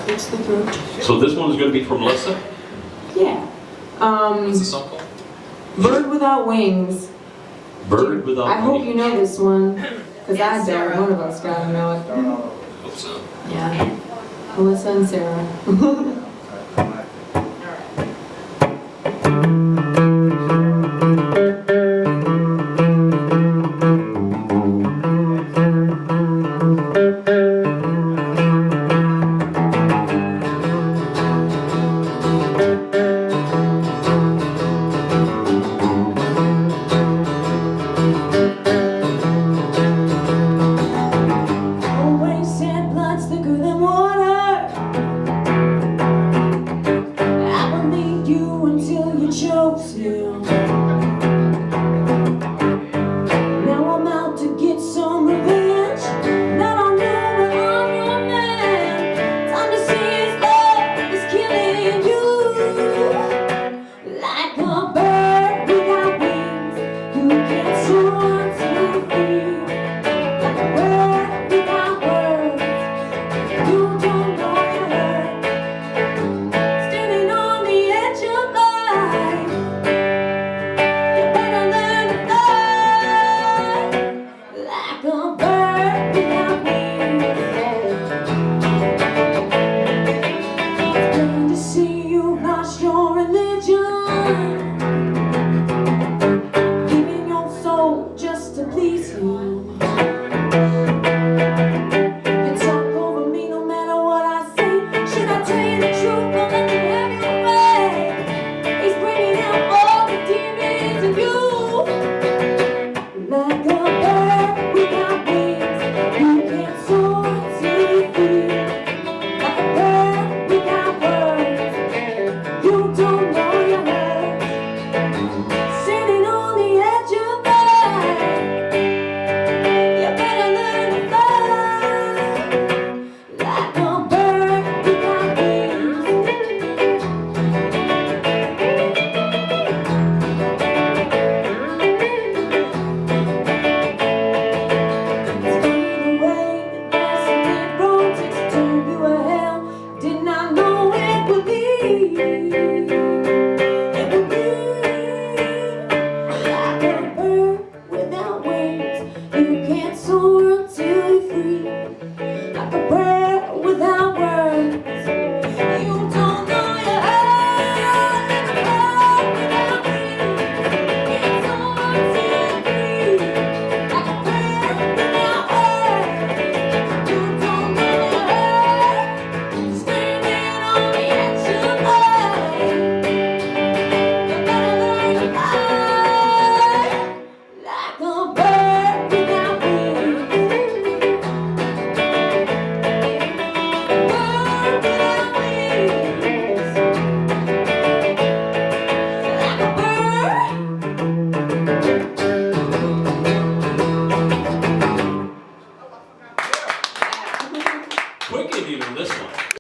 It's the throat. So this one is going to be from Melissa? Yeah. What's the song called? Bird Without Wings. Bird Without Wings. I hope you know this one, because Yeah, I don't. Sarah. One of us gotta know it. Hope so. Yeah. Melissa and Sarah. Always said blood's thicker than water.